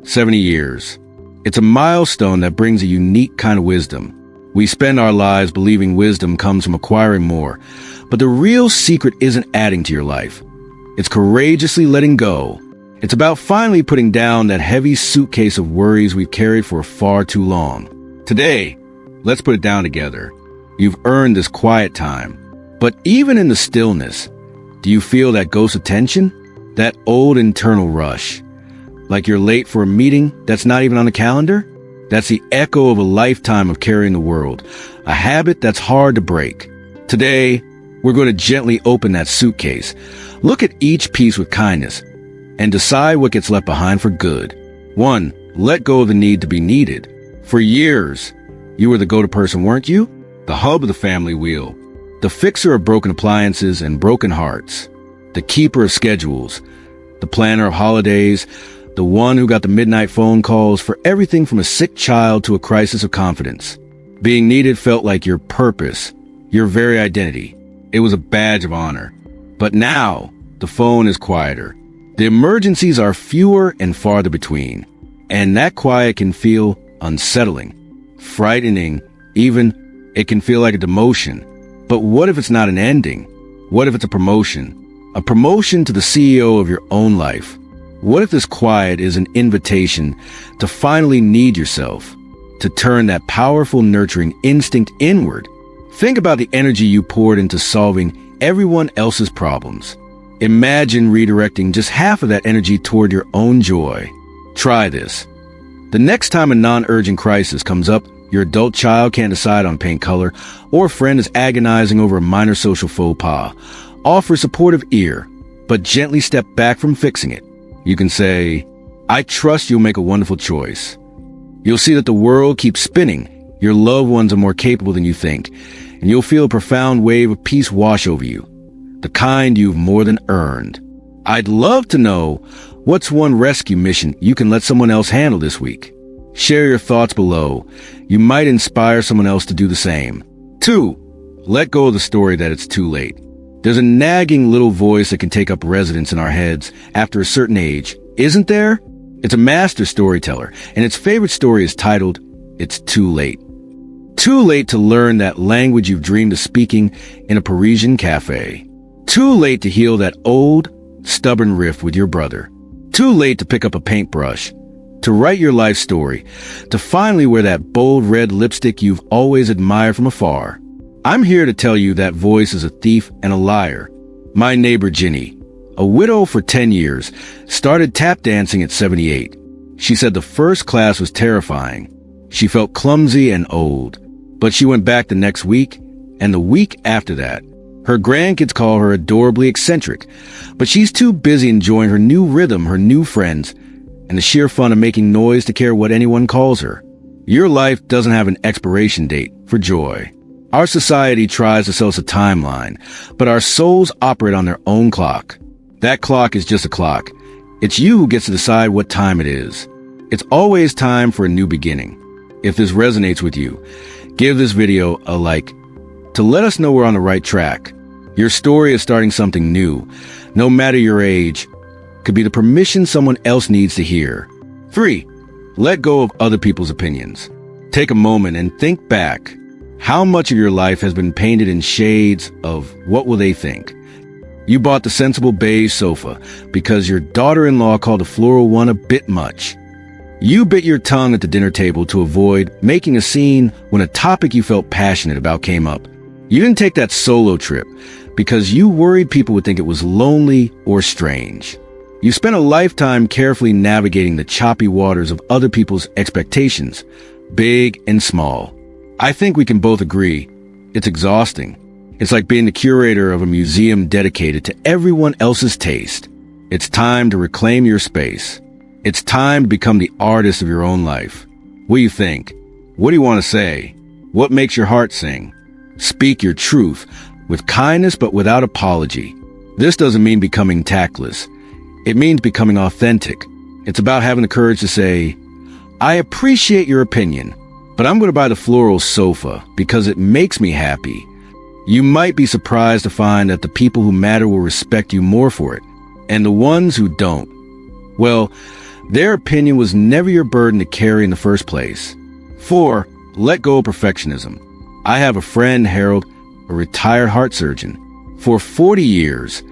70 years. It's a milestone that brings a unique kind of wisdom. We spend our lives believing wisdom comes from acquiring more, but the real secret isn't adding to your life. It's courageously letting go. It's about finally putting down that heavy suitcase of worries we've carried for far too long. Today, let's put it down together. You've earned this quiet time. But even in the stillness, do you feel that ghost of tension? That old internal rush? Like you're late for a meeting that's not even on the calendar? That's the echo of a lifetime of carrying the world, a habit that's hard to break. Today, we're going to gently open that suitcase, look at each piece with kindness, and decide what gets left behind for good. 1. Let go of the need to be needed. For years, you were the go-to person, weren't you? The hub of the family wheel, the fixer of broken appliances and broken hearts, the keeper of schedules, the planner of holidays, the one who got the midnight phone calls for everything from a sick child to a crisis of confidence. Being needed felt like your purpose, your very identity. It was a badge of honor. But now, the phone is quieter. The emergencies are fewer and farther between. And that quiet can feel unsettling, frightening, even it can feel like a demotion. But what if it's not an ending? What if it's a promotion? A promotion to the CEO of your own life? What if this quiet is an invitation to finally need yourself, to turn that powerful, nurturing instinct inward? Think about the energy you poured into solving everyone else's problems. Imagine redirecting just half of that energy toward your own joy. Try this. The next time a non-urgent crisis comes up, your adult child can't decide on paint color, or a friend is agonizing over a minor social faux pas, offer a supportive ear, but gently step back from fixing it. You can say, I trust you'll make a wonderful choice. You'll see that the world keeps spinning. Your loved ones are more capable than you think, and you'll feel a profound wave of peace wash over you, the kind you've more than earned. I'd love to know what's one rescue mission you can let someone else handle this week. Share your thoughts below. You might inspire someone else to do the same. 2. Let go of the story that it's too late. There's a nagging little voice that can take up residence in our heads after a certain age, isn't there? It's a master storyteller, and its favorite story is titled, It's Too Late. Too late to learn that language you've dreamed of speaking in a Parisian cafe. Too late to heal that old, stubborn rift with your brother. Too late to pick up a paintbrush, to write your life story, to finally wear that bold red lipstick you've always admired from afar. I'm here to tell you that voice is a thief and a liar. My neighbor Ginny, a widow for 10 years, started tap dancing at 78. She said the first class was terrifying. She felt clumsy and old, but she went back the next week and the week after that. Her grandkids call her adorably eccentric, but she's too busy enjoying her new rhythm, her new friends, and the sheer fun of making noise to care what anyone calls her. Your life doesn't have an expiration date for joy. Our society tries to sell us a timeline, but our souls operate on their own clock. That clock is just a clock. It's you who gets to decide what time it is. It's always time for a new beginning. If this resonates with you, give this video a like to let us know we're on the right track. Your story is starting something new, no matter your age, could be the permission someone else needs to hear. 3. Let go of other people's opinions. Take a moment and think back. How much of your life has been painted in shades of what will they think? You bought the sensible beige sofa because your daughter-in-law called the floral one a bit much. You bit your tongue at the dinner table to avoid making a scene when a topic you felt passionate about came up. You didn't take that solo trip because you worried people would think it was lonely or strange. You spent a lifetime carefully navigating the choppy waters of other people's expectations, big and small. I think we can both agree, it's exhausting. It's like being the curator of a museum dedicated to everyone else's taste. It's time to reclaim your space. It's time to become the artist of your own life. What do you think? What do you want to say? What makes your heart sing? Speak your truth with kindness but without apology. This doesn't mean becoming tactless. It means becoming authentic. It's about having the courage to say, I appreciate your opinion, but I'm going to buy the floral sofa because it makes me happy. You might be surprised to find that the people who matter will respect you more for it, and the ones who don't, well, Their opinion was never your burden to carry in the first place. 4. Let go of perfectionism. I have a friend, Harold, a retired heart surgeon. For 40 years,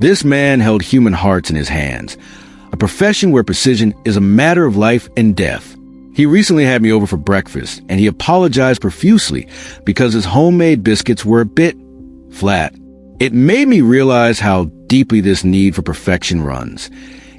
this man held human hearts in his hands, a profession where precision is a matter of life and death. He recently had me over for breakfast, and he apologized profusely because his homemade biscuits were a bit flat. It made me realize how deeply this need for perfection runs,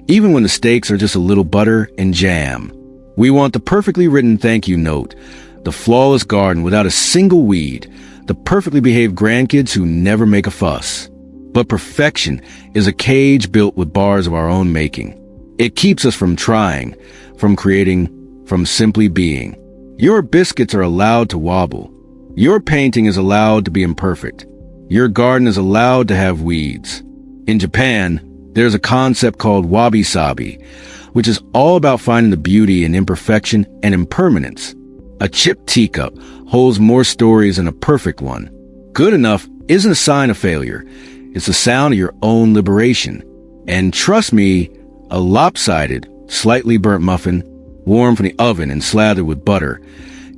even when the stakes are just a little butter and jam. We want the perfectly written thank you note, the flawless garden without a single weed, the perfectly behaved grandkids who never make a fuss. But perfection is a cage built with bars of our own making. It keeps us from trying, from creating, from simply being. Your biscuits are allowed to wobble. Your painting is allowed to be imperfect. Your garden is allowed to have weeds. In Japan, there's a concept called wabi-sabi, which is all about finding the beauty in imperfection and impermanence. A chipped teacup holds more stories than a perfect one. Good enough isn't a sign of failure. It's the sound of your own liberation. And trust me, a lopsided, slightly burnt muffin, warm from the oven and slathered with butter,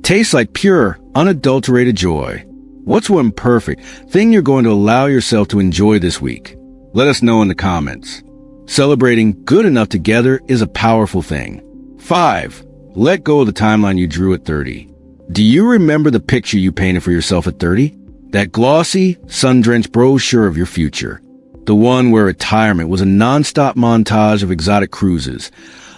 tastes like pure, unadulterated joy. What's one perfect thing you're going to allow yourself to enjoy this week? Let us know in the comments. Celebrating good enough together is a powerful thing. 5. Let go of the timeline you drew at 30. Do you remember the picture you painted for yourself at 30? That glossy, sun-drenched brochure of your future. The one where retirement was a non-stop montage of exotic cruises,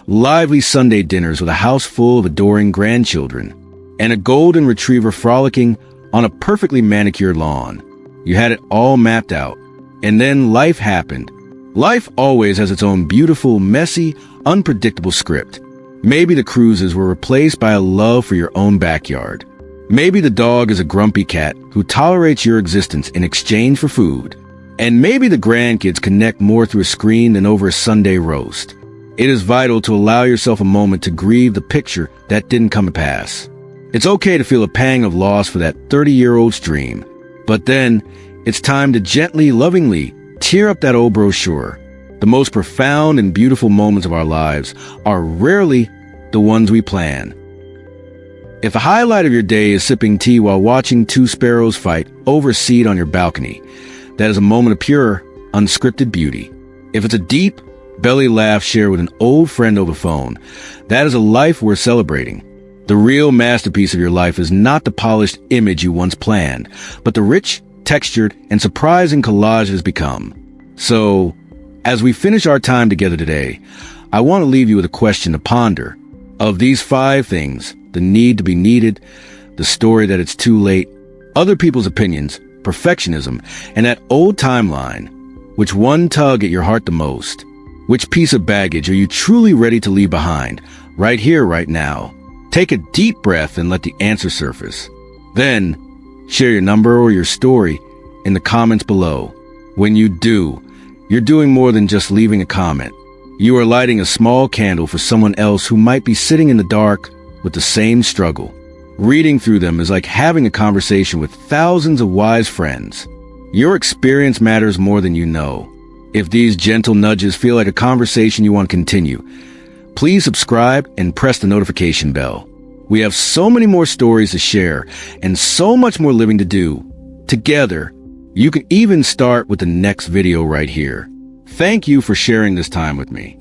lively Sunday dinners with a house full of adoring grandchildren, and a golden retriever frolicking on a perfectly manicured lawn. You had it all mapped out. And then life happened. Life always has its own beautiful, messy, unpredictable script. Maybe the cruises were replaced by a love for your own backyard. Maybe the dog is a grumpy cat who tolerates your existence in exchange for food. And maybe the grandkids connect more through a screen than over a Sunday roast. It is vital to allow yourself a moment to grieve the picture that didn't come to pass. It's okay to feel a pang of loss for that 30-year-old's dream. But then, it's time to gently, lovingly tear up that old brochure. The most profound and beautiful moments of our lives are rarely the ones we plan. If the highlight of your day is sipping tea while watching two sparrows fight over a seat on your balcony, that is a moment of pure, unscripted beauty. If it's a deep, belly laugh shared with an old friend over the phone, that is a life worth celebrating. The real masterpiece of your life is not the polished image you once planned, but the rich, textured, and surprising collage it has become. So, as we finish our time together today, I want to leave you with a question to ponder. Of these 5 things, the need to be needed, the story that it's too late, other people's opinions, perfectionism, and that old timeline, which one tug at your heart the most? Which piece of baggage are you truly ready to leave behind, right here, right now? Take a deep breath and let the answer surface. Then, share your number or your story in the comments below. When you do, you're doing more than just leaving a comment. You are lighting a small candle for someone else who might be sitting in the dark with the same struggle. Reading through them is like having a conversation with thousands of wise friends. Your experience matters more than you know. If these gentle nudges feel like a conversation you want to continue, please subscribe and press the notification bell. We have so many more stories to share and so much more living to do. Together, you can even start with the next video right here. Thank you for sharing this time with me.